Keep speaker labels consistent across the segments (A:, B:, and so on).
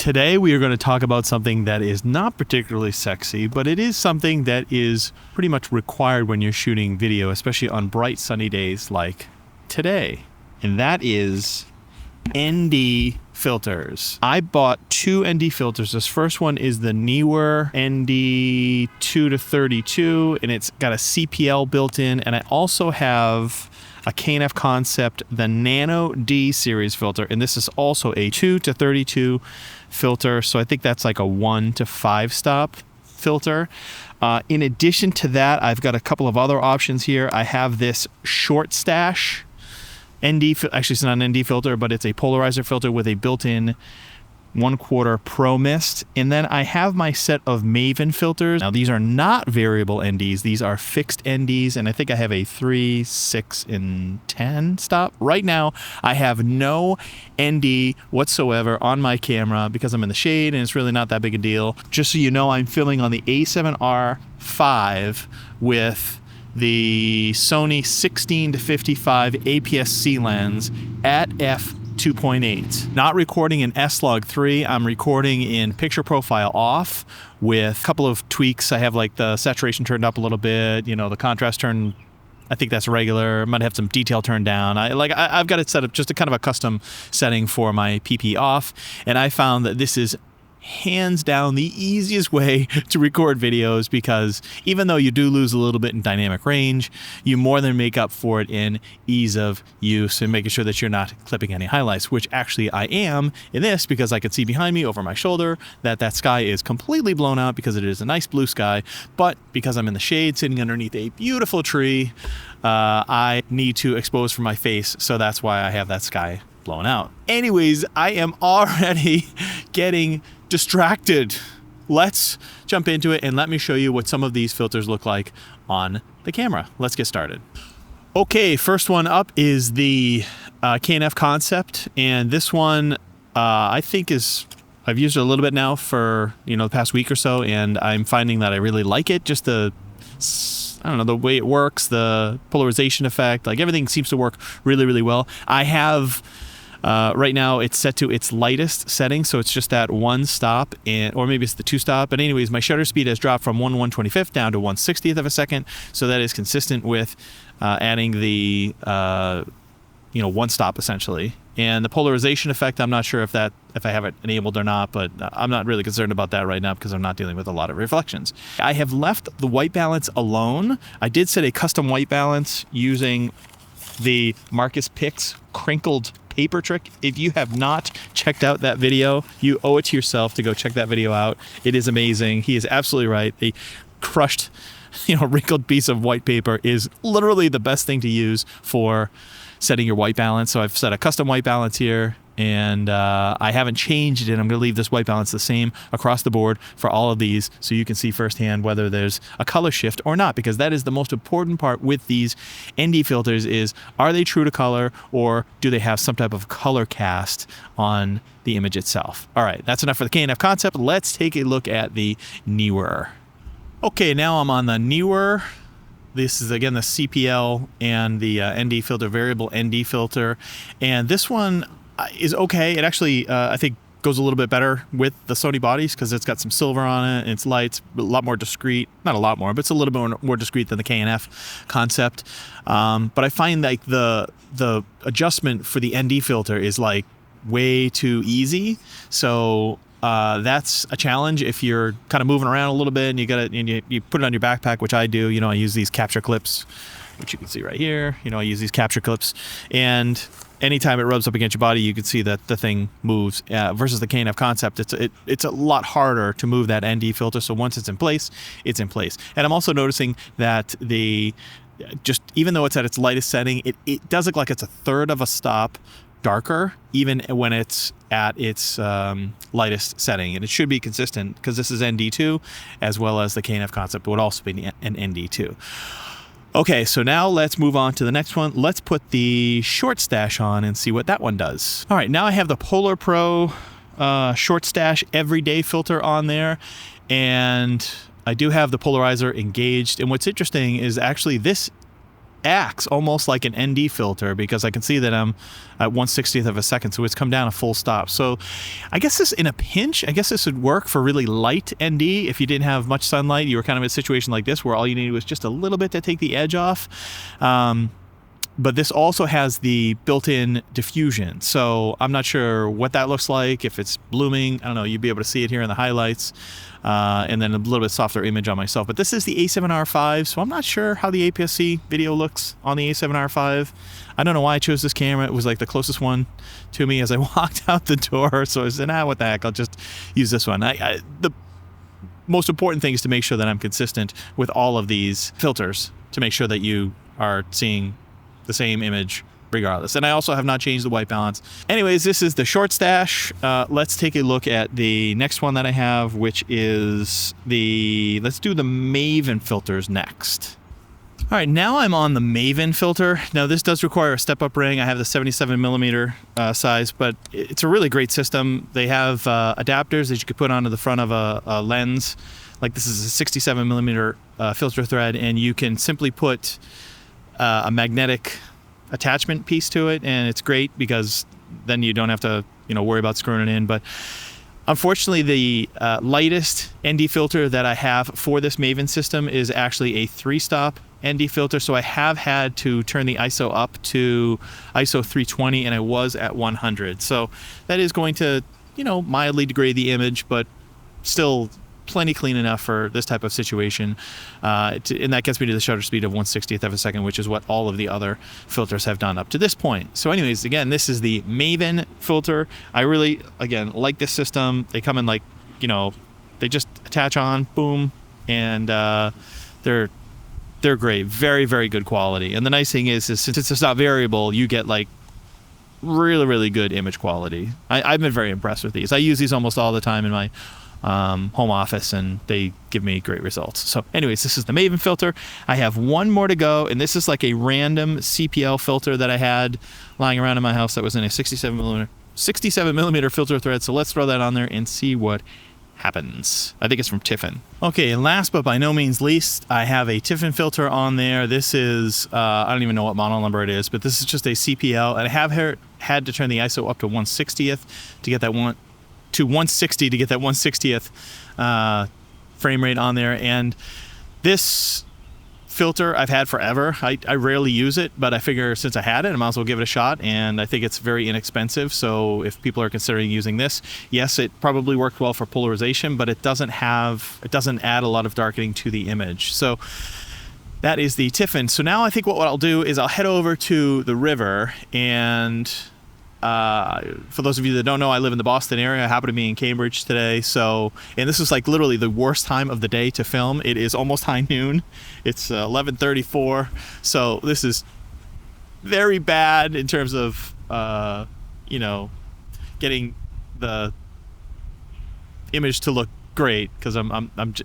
A: Today we are going to talk about something that is not particularly sexy, but it is something that is pretty much required when you're shooting video, especially on bright sunny days like today. And that is ND filters. I bought two ND filters. This first one is the Neewer ND 2-32, and it's got a CPL built in. And I also have a K&F Concept, the Nano D series filter, and this is also a 2-32 filter, so I think that's like a 1 to 5 stop filter. In addition to that, I've got a couple of other options here. I have this short stash ND, actually it's not an ND filter, but it's a polarizer filter with a built-in 1/4 Pro Mist. And then I have my set of Maven filters. Now these are not variable NDs, these are fixed NDs, and I think I have a 3, 6, and 10 stop. Right now, I have no ND whatsoever on my camera because I'm in the shade and it's really not that big a deal. Just so you know, I'm filming on the A7R5 with the Sony 16-55 APS-C lens at f2.8. Not recording in S-Log3, I'm recording in picture profile off with a couple of tweaks. I have like the saturation turned up a little bit, you know, the contrast turned, I think that's regular. I might have some detail turned down. I've got it set up just a kind of a custom setting for my PP off, and I found that this is hands down the easiest way to record videos, because even though you do lose a little bit in dynamic range, you more than make up for it in ease of use and making sure that you're not clipping any highlights, which actually I am in this, because I can see behind me over my shoulder that sky is completely blown out because it is a nice blue sky, but because I'm in the shade sitting underneath a beautiful tree, I need to expose from my face, so that's why I have that sky blown out. Anyways, I am already getting distracted. Let's jump into it and let me show you what some of these filters look like on the camera. Let's get started. Okay, first one up is the K&F Concept, and this one I think I've used it a little bit now for the past week or so, and I'm finding that I really like it. Just the way it works, the polarization effect, like everything seems to work really, really well. I have right now it's set to its lightest setting, so it's just that 1 stop, or maybe it's the 2 stop. But anyways, my shutter speed has dropped from 1/125th down to 1/60th of a second, so that is consistent with adding the 1 stop essentially. And the polarization effect, I'm not sure if I have it enabled or not, but I'm not really concerned about that right now because I'm not dealing with a lot of reflections. I have left the white balance alone. I did set a custom white balance using the Marcus Pix crinkled paper trick. If you have not checked out that video, you owe it to yourself to go check that video out. It is amazing. He is absolutely right. The crushed, wrinkled piece of white paper is literally the best thing to use for setting your white balance. So I've set a custom white balance here, and I haven't changed it. I'm going to leave this white balance the same across the board for all of these, so you can see firsthand whether there's a color shift or not, because that is the most important part with these ND filters is, are they true to color, or do they have some type of color cast on the image itself? All right, that's enough for the K&F Concept. Let's take a look at the Neewer. Okay, now I'm on the Neewer. This is again the CPL and the ND filter, variable ND filter, and this one is okay. It actually, I think, goes a little bit better with the Sony bodies because it's got some silver on it, and it's light, a lot more discreet. Not a lot more, but it's a little bit more discreet than the K&F Concept. But I find like the adjustment for the ND filter is like way too easy. So that's a challenge if you're kind of moving around a little bit and you put it on your backpack, which I do. I use these capture clips, which you can see right here. I use these capture clips, and anytime it rubs up against your body, you can see that the thing moves. Versus the K&F Concept, it's a lot harder to move that ND filter. So once it's in place, it's in place. And I'm also noticing that even though it's at its lightest setting, it does look like it's a third of a stop darker, even when it's at its lightest setting. And it should be consistent because this is ND2, as well as the K&F Concept would also be an ND2. Okay, so now let's move on to the next one. Let's put the short stash on and see what that one does. All right, now I have the Polar Pro short stash everyday filter on there, and I do have the polarizer engaged. And what's interesting is actually this acts almost like an ND filter because I can see that I'm at 1/60th of a second, so it's come down a full stop. So I guess this, in a pinch, I guess this would work for really light ND. If you didn't have much sunlight, you were kind of in a situation like this where all you needed was just a little bit to take the edge off. But this also has the built-in diffusion, so I'm not sure what that looks like, if it's blooming. I don't know, you'd be able to see it here in the highlights, and then a little bit softer image on myself. But this is the A7R5, so I'm not sure how the APS-C video looks on the A7R5. I don't know why I chose this camera. It was like the closest one to me as I walked out the door, so I said, what the heck, I'll just use this one. The most important thing is to make sure that I'm consistent with all of these filters to make sure that you are seeing the same image regardless. And I also have not changed the white balance. Anyways, this is the short stash. Let's take a look at the next one that I have, which is let's do the Maven filters next. All right, now I'm on the Maven filter. Now this does require a step-up ring. I have the 77mm size, but it's a really great system. They have adapters that you could put onto the front of a lens. Like this is a 67mm filter thread, and you can simply put a magnetic attachment piece to it, and it's great because then you don't have to worry about screwing it in. But unfortunately, the lightest ND filter that I have for this Maven system is actually a 3-stop ND filter, so I have had to turn the ISO up to ISO 320, and I was at 100. So that is going to mildly degrade the image, but still plenty clean enough for this type of situation, and that gets me to the shutter speed of 1/60th of a second, which is what all of the other filters have done up to this point. So anyways, again, this is the Maven filter. I really, again, like this system. They come in like, they just attach on, boom, and they're great. Very, very good quality. And the nice thing is since it's not variable, you get like really, really good image quality. I've been very impressed with these. I use these almost all the time in my home office, and they give me great results. So anyways, this is the Maven filter. I have one more to go, and this is like a random CPL filter that I had lying around in my house that was in a 67mm filter thread. So let's throw that on there and see what happens. I think it's from Tiffin. Okay, and last but by no means least, I have a Tiffin filter on there. This is, I don't even know what model number it is, but this is just a CPL, and I have had to turn the ISO up to 1/60th to get that 160 to get that 1/60th frame rate on there. And this filter I've had forever. I rarely use it, but I figure since I had it, I might as well give it a shot, and I think it's very inexpensive. So if people are considering using this, yes, it probably worked well for polarization, but it doesn't add a lot of darkening to the image. So that is the Tiffin. So now I think what I'll do is I'll head over to the river, and for those of you that don't know, I live in the Boston area. I happen to be in Cambridge today. And this is like literally the worst time of the day to film. It is almost high noon. It's 11:34. So this is very bad in terms of, getting the image to look great, because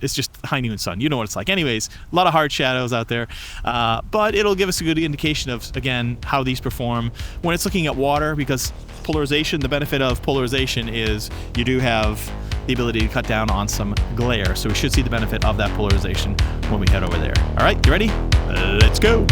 A: it's just high noon sun. You know what it's like. Anyways, a lot of hard shadows out there, but it'll give us a good indication of, again, how these perform when it's looking at water, because polarization, the benefit of polarization is you do have the ability to cut down on some glare. So we should see the benefit of that polarization when we head over there. All right, you ready? Let's go.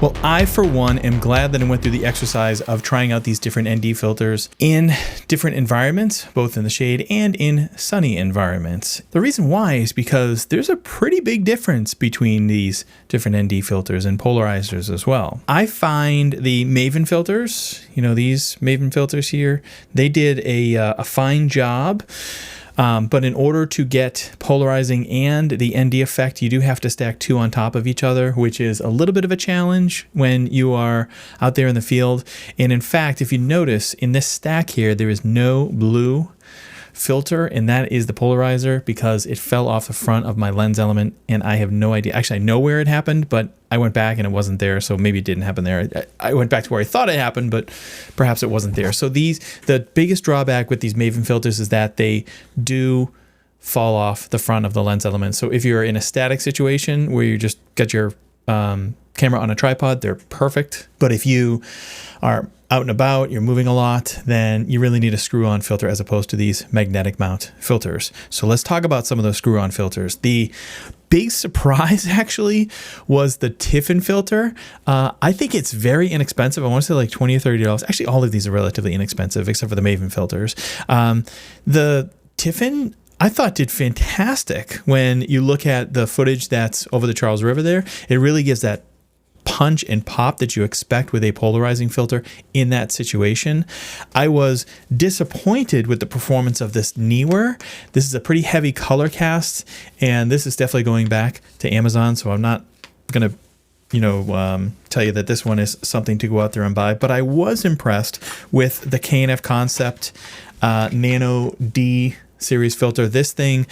B: Well, I, for one, am glad that I went through the exercise of trying out these different ND filters in different environments, both in the shade and in sunny environments. The reason why is because there's a pretty big difference between these different ND filters and polarizers as well. I find the Maven filters, these Maven filters here, they did a fine job. But in order to get polarizing and the ND effect, you do have to stack two on top of each other, which is a little bit of a challenge when you are out there in the field. And in fact, if you notice in this stack here, there is no blue filter, and that is the polarizer because it fell off the front of my lens element, and I have no idea. Actually, I know where it happened, but I went back and it wasn't there, so maybe it didn't happen there. I went back to where I thought it happened, but perhaps it wasn't there. So the biggest drawback with these Maven filters is that they do fall off the front of the lens element. So if you're in a static situation where you just got your camera on a tripod, they're perfect. But if you are out and about, you're moving a lot, then you really need a screw-on filter as opposed to these magnetic mount filters. So let's talk about some of those screw-on filters. The big surprise actually was the Tiffin filter. I think it's very inexpensive. I want to say like $20 or $30. Actually, all of these are relatively inexpensive except for the Maven filters. The Tiffin, I thought, did fantastic. When you look at the footage that's over the Charles River there, it really gives that punch and pop that you expect with a polarizing filter in that situation. I was disappointed with the performance of this Neewer. This is a pretty heavy color cast, and this is definitely going back to Amazon, so I'm not going to tell you that this one is something to go out there and buy, but I was impressed with the K&F Concept Nano D series filter. This thing,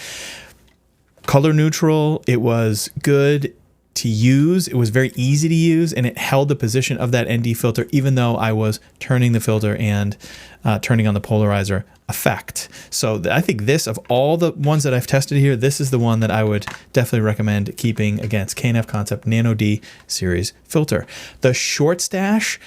B: color neutral, it was good to use. It was very easy to use, and it held the position of that ND filter even though I was turning the filter and turning on the polarizer effect. So I think this, of all the ones that I've tested here, this is the one that I would definitely recommend keeping against K&F Concept Nano D series filter. The Short Stash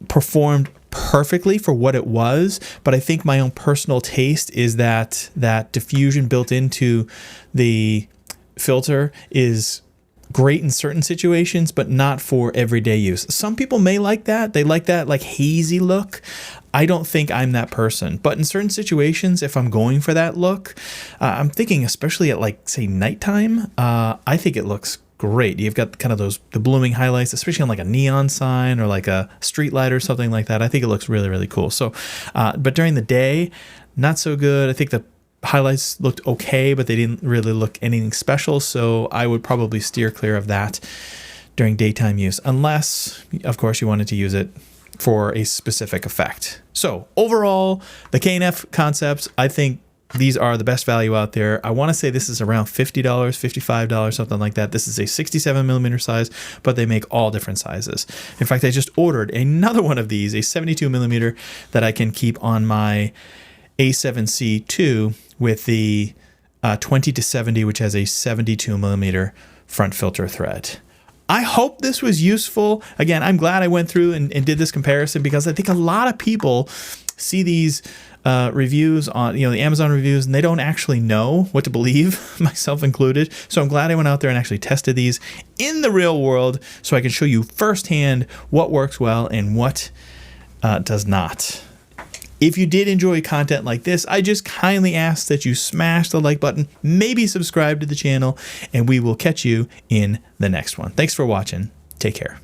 B: performed perfectly for what it was, but I think my own personal taste is that diffusion built into the filter is great in certain situations, but not for everyday use. Some people may like that. They like that like hazy look. I don't think I'm that person, but in certain situations, if I'm going for that look, I'm thinking especially at like say nighttime, I think it looks great. You've got kind of the blooming highlights, especially on like a neon sign or like a street light or something like that. I think it looks really, really cool. So, but during the day, not so good. I think the highlights looked okay, but they didn't really look anything special. So I would probably steer clear of that during daytime use, unless, of course, you wanted to use it for a specific effect. So overall, the K&F Concepts, I think these are the best value out there. I want to say this is around $50, $55, something like that. This is a 67mm size, but they make all different sizes. In fact, I just ordered another one of these, a 72mm, that I can keep on my A7C II with the 20-70, which has a 72mm front filter thread. I hope this was useful. Again, I'm glad I went through and did this comparison because I think a lot of people see these reviews on the Amazon reviews, and they don't actually know what to believe, myself included. So I'm glad I went out there and actually tested these in the real world so I can show you firsthand what works well and what does not. If you did enjoy content like this, I just kindly ask that you smash the like button, maybe subscribe to the channel, and we will catch you in the next one. Thanks for watching. Take care.